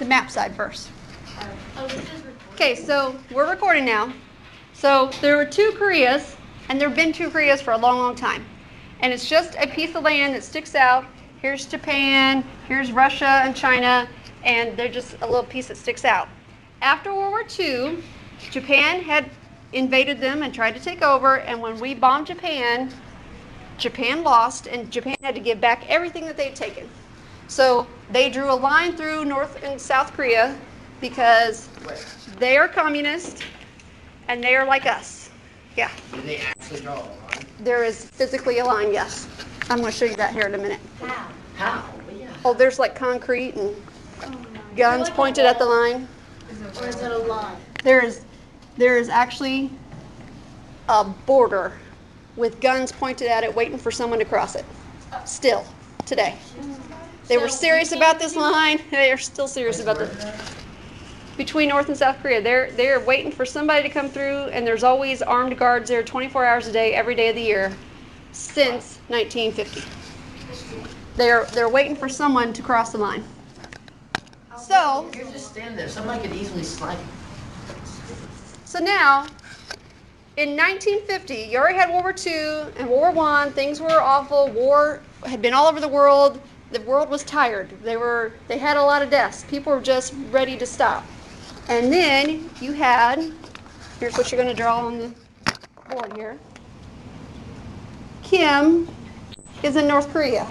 the map side first. Okay, so we're recording now. So there were two Koreas, and there have been two Koreas for a long, long time. And it's just a piece of land that sticks out. Here's Japan, here's Russia and China, and they're just a little piece that sticks out. After World War II, Japan had invaded them and tried to take over, and when we bombed Japan, Japan lost, and Japan had to give back everything that they'd taken. So they drew a line through North and South Korea because they are communist and they are like us. Yeah. Did they actually draw a line? There is physically a line, yes. I'm going to show you that here in a minute. How? Yeah. Oh, there's like concrete and guns pointed at the line. Or is it a line? There is actually a border with guns pointed at it waiting for someone to cross it. Still, today. They were serious about this line. They are still serious about this. Between North and South Korea, they're waiting for somebody to come through, and there's always armed guards there 24 hours a day, every day of the year, since 1950. They're waiting for someone to cross the line. So You just stand there. Somebody could easily slide. now, in 1950, you already had World War II and World War I. Things were awful. War had been all over the world. The world was tired. They had a lot of deaths. People were just ready to stop. And then you had, here's what you're going to draw on the board here. Kim is in North Korea.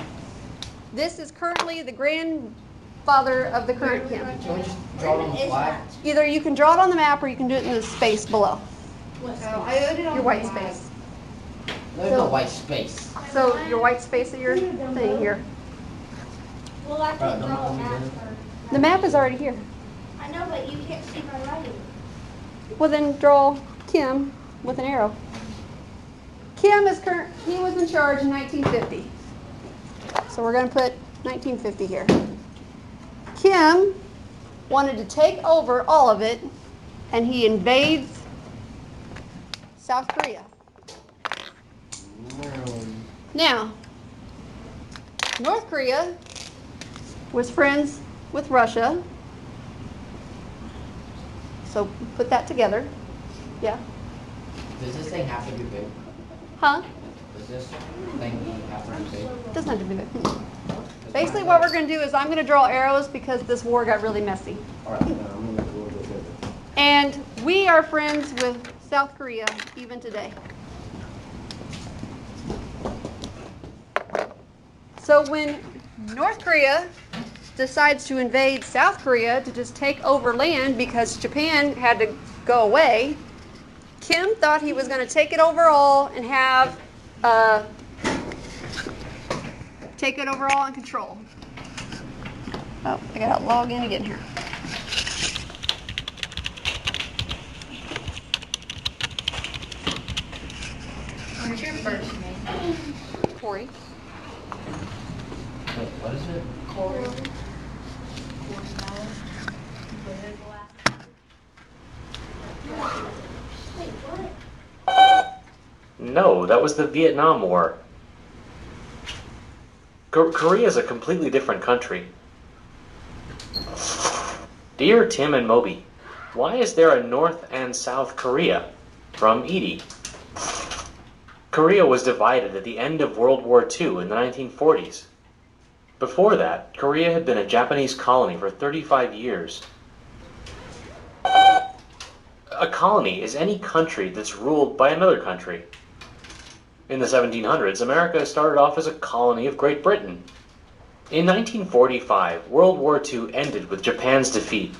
This is currently the grandfather of the current Kim. Can we just draw it on the flag? Either you can draw it on the map or you can do it in the space below. Your white space. There's no white space. So your white space of your thing here. Well, I can Right, draw a don't map do it. first. The map is already here. I know, but you can't see my writing. Well, then draw Kim with an arrow. Kim is he was in charge in 1950. So we're going to put 1950 here. Kim wanted to take over all of it, and he invades South Korea. Now, North Korea was friends with Russia. So put that together. Yeah. Does this thing have to be big? Huh? Does this thing have to be big? Doesn't have to be big. Basically what we're going to do is I'm going to draw arrows because this war got really messy. Alright, I'm gonna make it a little bit bigger. And we are friends with South Korea even today. So when North Korea decides to invade South Korea to just take over land because Japan had to go away, Kim thought he was going to take it over all and have take it over all and control. Oh, I gotta log in again here. What's your first name? Corey. Wait, what is it? Corey. Wait, what? No, that was the Vietnam War. Korea is a completely different country. Dear Tim and Moby, why is there a North and South Korea? From Edie. Korea was divided at the end of World War II in the 1940s. Before that, Korea had been a Japanese colony for 35 years. A colony is any country that's ruled by another country. In the 1700s, America started off as a colony of Great Britain. In 1945, World War II ended with Japan's defeat.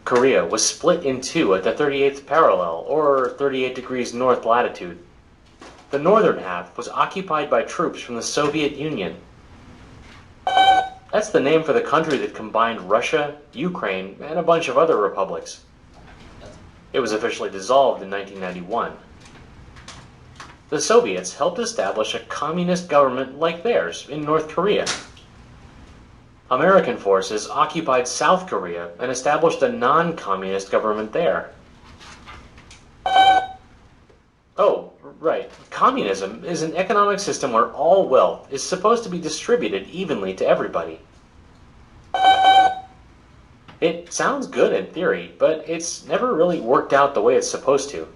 Korea was split in two at the 38th parallel, or 38 degrees north latitude. The northern half was occupied by troops from the Soviet Union. That's the name for the country that combined Russia, Ukraine, and a bunch of other republics. It was officially dissolved in 1991. The Soviets helped establish a communist government like theirs in North Korea. American forces occupied South Korea and established a non-communist government there. Oh, right. Communism is an economic system where all wealth is supposed to be distributed evenly to everybody. It sounds good in theory, but it's never really worked out the way it's supposed to.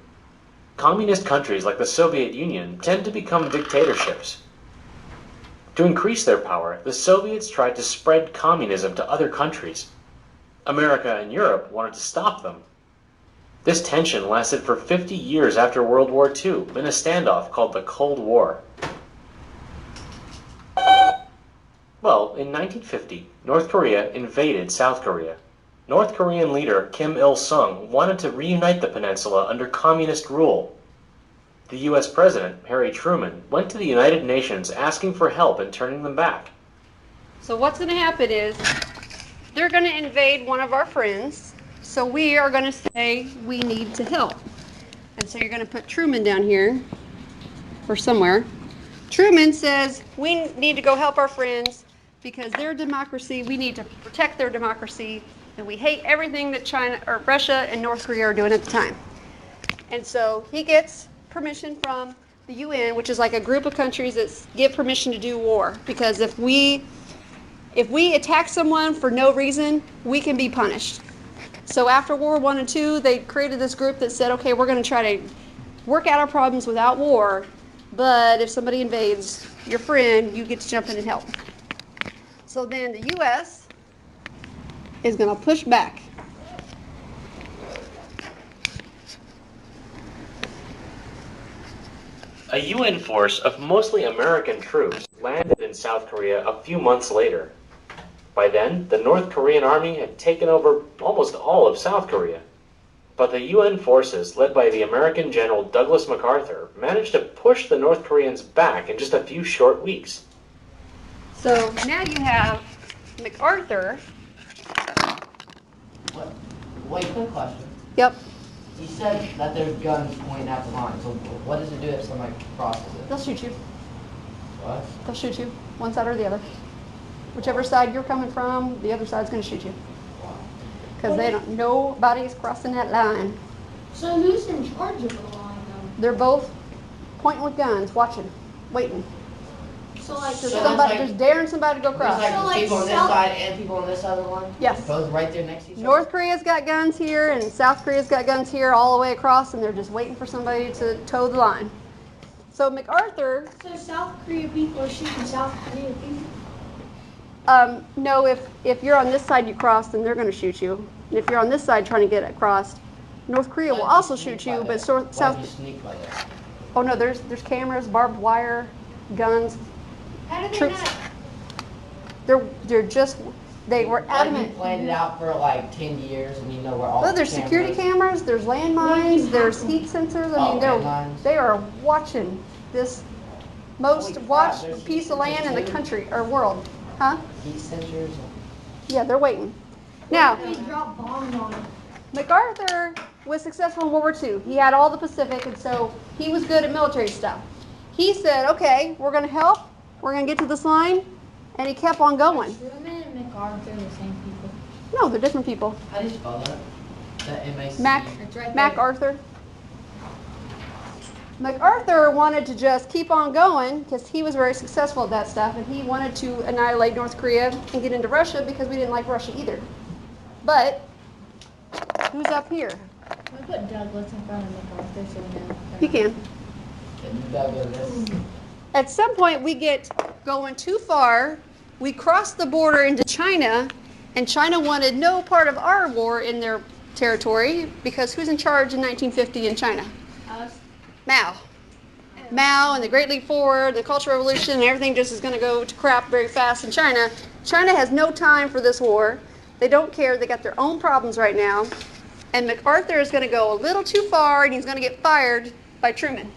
Communist countries like the Soviet Union tend to become dictatorships. To increase their power, the Soviets tried to spread communism to other countries. America and Europe wanted to stop them. This tension lasted for 50 years after World War II in a standoff called the Cold War. Well, in 1950, North Korea invaded South Korea. North Korean leader Kim Il-sung wanted to reunite the peninsula under communist rule. The US President, Harry Truman, went to the United Nations asking for help in turning them back. So what's going to happen is they're going to invade one of our friends, so we are going to say we need to help. And so you're going to put Truman down here or somewhere. Truman says we need to go help our friends because their democracy, we need to protect their democracy, and we hate everything that China or Russia and North Korea are doing at the time. And so he gets permission from the UN, which is like a group of countries that give permission to do war, because if we attack someone for no reason, we can be punished. So after World War I and II, they created this group that said, okay, we're going to try to work out our problems without war, but if somebody invades your friend, you get to jump in and help. So then the U.S. is going to push back. A UN force of mostly American troops landed in South Korea a few months later. By then, the North Korean army had taken over almost all of South Korea. But the UN forces, led by the American General Douglas MacArthur, managed to push the North Koreans back in just a few short weeks. So now you have MacArthur. What? Wait, quick question. Yep, You said that there's guns pointing at the line, so what does it do if somebody crosses it? they'll shoot you. What? They'll shoot you, one side or the other. Whichever side you're coming from, the other side's going to shoot you. Because they don't, nobody's crossing that line. So who's in charge of the line though? They're both pointing with guns, watching, waiting. So like Just So somebody, that's like- just daring somebody to go There's across. like, So, like, people on this South- side and people on this side of the line? Yes. Both right there next to each other? North Korea's got guns here and South Korea's got guns here all the way across, and they're just waiting for somebody to toe the line. So MacArthur, So South Korea people are shooting South Korea people. no, if you're on this side you cross, then they're going to shoot you. And if you're on this side trying to get across, North Korea will Why'd you also sneak shoot by you, that? but Why'd South. you sneak by that? Oh no, there's cameras, barbed wire, guns. How do they Troops. not? They're just they were Like, adamant. you planned it out for like 10 years and you know where all Oh, the there's security cameras, there's landmines, there's heat sensors. I Oh, mean, landmines. they are watching this most Holy crap, watched there's piece heat of land in the sensors too? country or world. Huh? Heat sensors. Yeah, they're waiting. Now, They drop bombs on it. MacArthur was successful in World War II. He had all the Pacific, and so he was good at military stuff. He said, okay, we're going to help. We're going to get to this line. And he kept on going. Truman and MacArthur are the same people. No, they're different people. How do you spell that? That M-A-C? It's right there. MacArthur. MacArthur wanted to just keep on going because he was very successful at that stuff, and he wanted to annihilate North Korea and get into Russia because we didn't like Russia either. But who's up here? Can we put Douglas in front of MacArthur so we know? You can. Can you gotta go to this? At some point, we get going too far. We cross the border into China, and China wanted no part of our war in their territory because who's in charge in 1950 in China? Us. Mao. Mao and the Great Leap Forward, the Cultural Revolution, and everything just is going to go to crap very fast in China. China has no time for this war. They don't care. They got their own problems right now. And MacArthur is going to go a little too far, and he's going to get fired by Truman.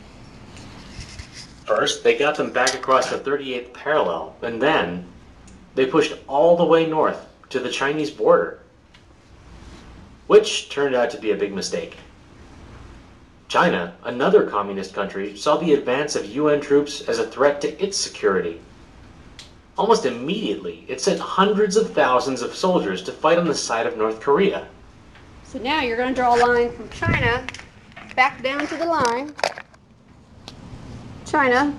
First, they got them back across the 38th parallel, and then they pushed all the way north to the Chinese border, which turned out to be a big mistake. China, another communist country, saw the advance of UN troops as a threat to its security. Almost immediately, it sent hundreds of thousands of soldiers to fight on the side of North Korea. So now you're going to draw a line from China back down to the line. China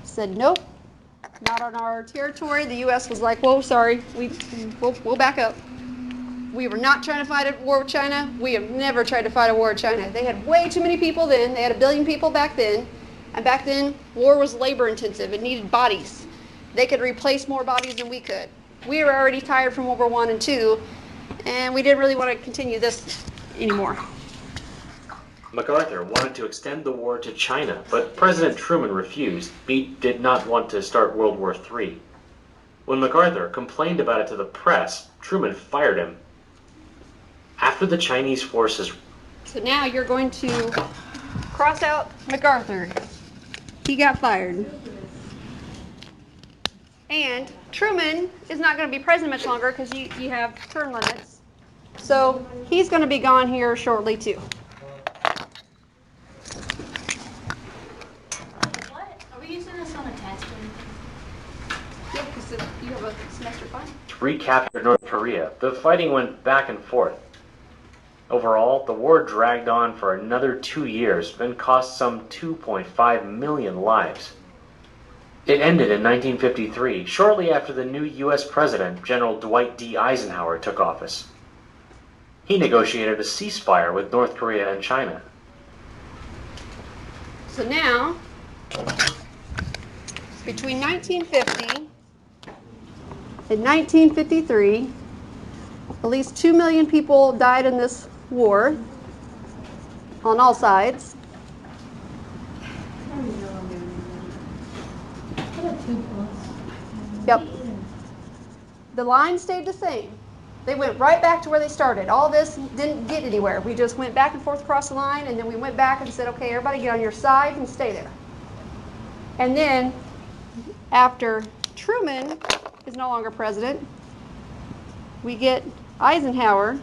said, nope, not on our territory. The U.S. was like, whoa, sorry, we'll back up. We were not trying to fight a war with China. We have never tried to fight a war with China. They had way too many people then. They had 1 billion people back then. And back then, war was labor intensive. It needed bodies. They could replace more bodies than we could. We were already tired from World War I and II, and we didn't really want to continue this anymore. MacArthur wanted to extend the war to China, but President Truman refused. He did not want to start World War III. When MacArthur complained about it to the press, Truman fired him. After the Chinese forces... So now you're going to cross out MacArthur. He got fired. And Truman is not going to be president much longer because you have term limits. So he's going to be gone here shortly too. What? Are we using this on a test or anything? Yeah, because you have a semester fine. recaptured North Korea, the fighting went back and forth. Overall, the war dragged on for another 2 years and cost some 2.5 million lives. It ended in 1953, shortly after the new U.S. President, General Dwight D. Eisenhower, took office. He negotiated a ceasefire with North Korea and China. So now, between 1950 and 1953, at least 2 million people died in this war on all sides. Yep. The line stayed the same. They went right back to where they started. All this didn't get anywhere. We just went back and forth across the line, and then we went back and said, okay, everybody get on your side and stay there. And then, after Truman is no longer president, we get Eisenhower,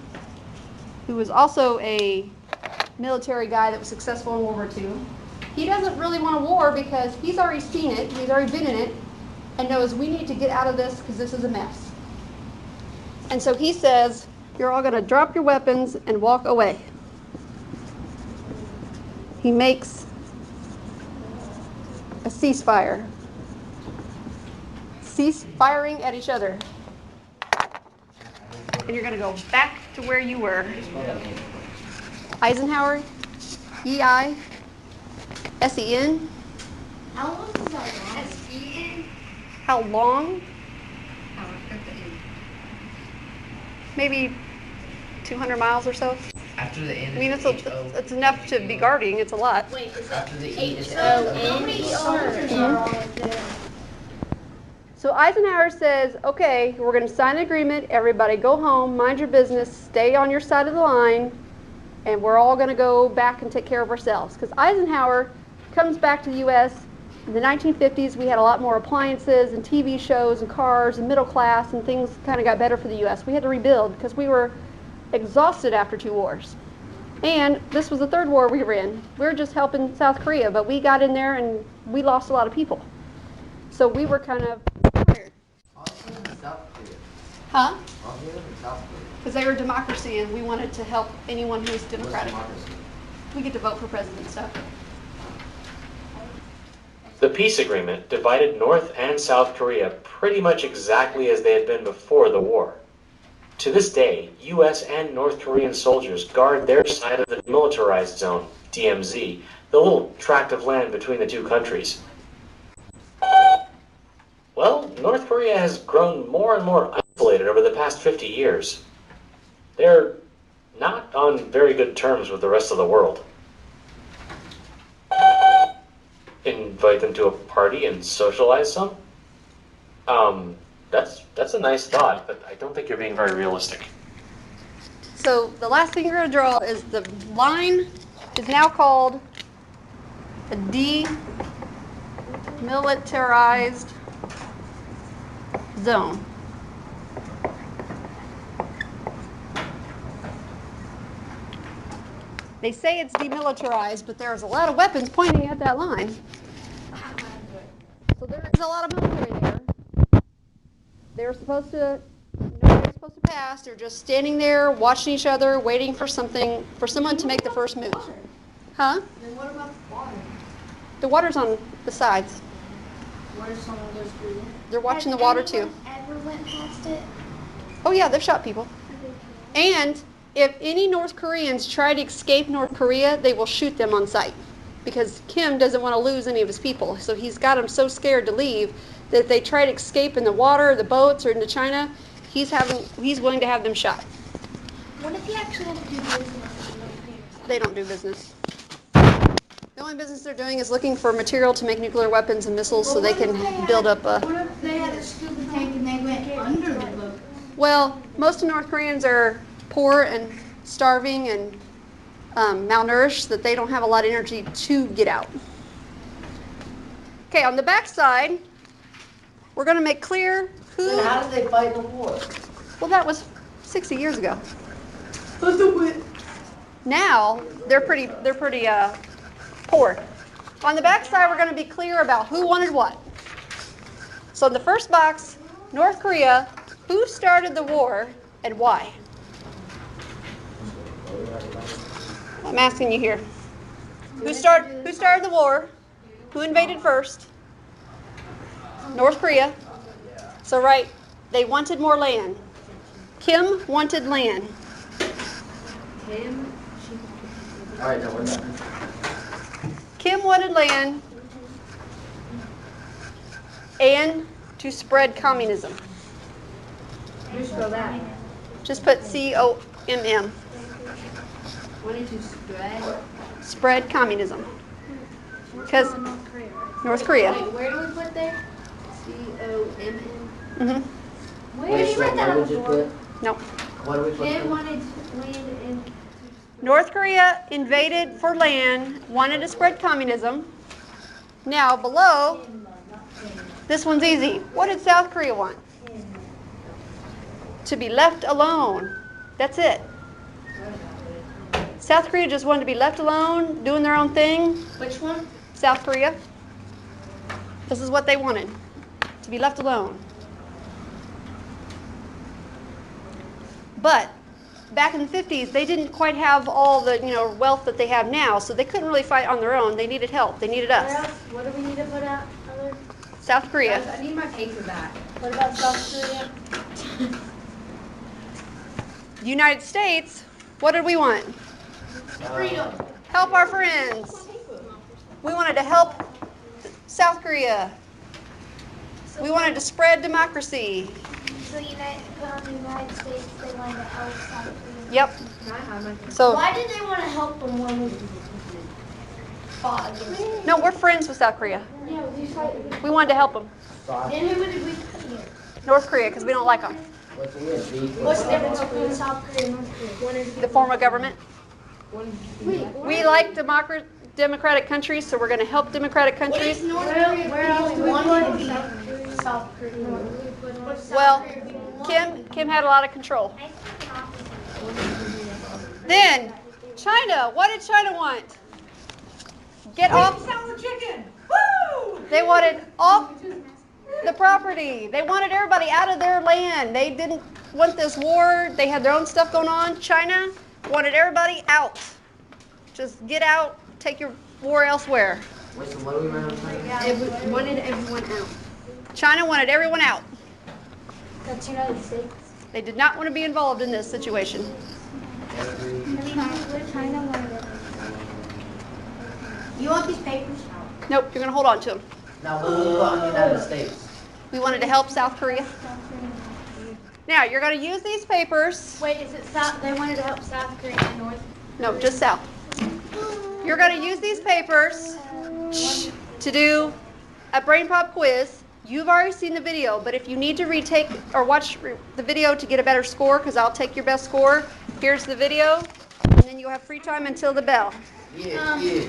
who was also a military guy that was successful in World War II. He doesn't really want a war because he's already seen it, he's already been in it, and knows we need to get out of this because this is a mess. And so he says, you're all going to drop your weapons and walk away. He makes a ceasefire. Cease firing at each other. And you're going to go back to where you were. Eisenhower, E-I-S-E-N. How long is that long? S-E-N. How long? Maybe 200 miles or so. After the N, I mean, it's it's enough to be guarding. It's a lot. Wait, is After the E, it's how many soldiers are all there? So Eisenhower says, okay, we're going to sign an agreement. Everybody go home, mind your business, stay on your side of the line, and we're all going to go back and take care of ourselves. Because Eisenhower comes back to the U.S. In the 1950s, we had a lot more appliances and TV shows and cars and middle class, and things kind of got better for the U.S. We had to rebuild because we were exhausted after 2 wars. And this was the 3rd war we were in. We were just helping South Korea, but we got in there and we lost a lot of people. So we were kind of tired. Huh? Because they were a democracy and we wanted to help anyone who's democratic. We get to vote for president and stuff. The peace agreement divided North and South Korea pretty much exactly as they had been before the war. To this day, U.S. and North Korean soldiers guard their side of the demilitarized zone, DMZ, the little tract of land between the two countries. Well, North Korea has grown more and more isolated over the past 50 years. They're not on very good terms with the rest of the world. Invite them to a party and socialize some? That's a nice thought, but I don't think you're being very realistic. So the last thing you're going to draw is the line is now called a demilitarized zone. They say it's demilitarized, but there's a lot of weapons pointing at that line. So there is a lot of military there. They're supposed to, nobody's supposed to pass. They're just standing there, watching each other, waiting for something, for someone to make the first move. Huh? Then what about the water? The water's on the sides. What if someone goes through there? They're watching the water too. Ever went past it? Oh yeah, they've shot people. And if any North Koreans try to escape North Korea, they will shoot them on sight. Because Kim doesn't want to lose any of his people. So he's got them so scared to leave that if they try to escape in the water, the boats, or into China, he's willing to have them shot. What if you actually have to do business? They don't do business. The only business they're doing is looking for material to make nuclear weapons and missiles so they can build up a... What if they had a scuba tank and they went under the boat? Well, most of North Koreans are poor and starving and malnourished, that they don't have a lot of energy to get out. Okay, on the back side, we're going to make clear who... Then how did they fight the war? Well, that was 60 years ago. Now, they're pretty poor. On the back side, we're going to be clear about who wanted what. So in the first box, North Korea, who started the war and why? I'm asking you here. Who started the war? Who invaded first? North Korea. So right, they wanted more land. Kim wanted land. Alright, now we're done. Kim wanted land and to spread communism. How do you spell that? Just put COMM. Wanted to spread. Spread communism. Because North Korea. North Korea. Wait, where do we put there? COMN. Mm-hmm. Where did you write that what on did the you board? put? No. What do we put? They there? wanted land in. North Korea invaded for land, wanted to spread communism. Now below, this one's easy. What did South Korea want? To be left alone. That's it. South Korea just wanted to be left alone, doing their own thing. Which one? South Korea. This is what they wanted. To be left alone. But back in the 50s, they didn't quite have all the wealth that they have now, so they couldn't really fight on their own. They needed help. They needed Where us. else? What do we need to put out? Other? South Korea. I need my paper back. What about South Korea? The United States, what did we want? Freedom. Help our friends. We wanted to help South Korea. We wanted to spread democracy. So put on the United States, they wanted to help South Korea. Yep. Can I have my So, Why did they want to help them when we fought against no, we're friends with South Korea. them? Yeah, we fought. We wanted to help them. Then who did we put here? North Korea, because we don't like them. What's weird? Beef? What's the difference between South Korea and North Korea? One is The form of government. Wait, We like democratic countries, so we're going to help democratic countries. where else do we put South Korea? Well, Kim had a lot of control. Then, China. What did China want? Get off. They wanted off the property. They wanted everybody out of their land. They didn't want this war. They had their own stuff going on. China wanted everybody out. Just get out. Take your war elsewhere. Wait, so what do we remember saying? Wanted everyone out. China wanted everyone out. That's United States. They did not want to be involved in this situation. China wanted it. You want these papers? Nope, you're going to hold on to them. Now, what do we put on the United States? We wanted to help South Korea. Now, you're going to use these papers. Wait, is it South? They wanted to help South Korea and North. No, just South. You're going to use these papers to do a brain pop quiz. You've already seen the video, but if you need to retake or watch the video to get a better score, because I'll take your best score, here's the video, and then you'll have free time until the bell. Yeah, yeah.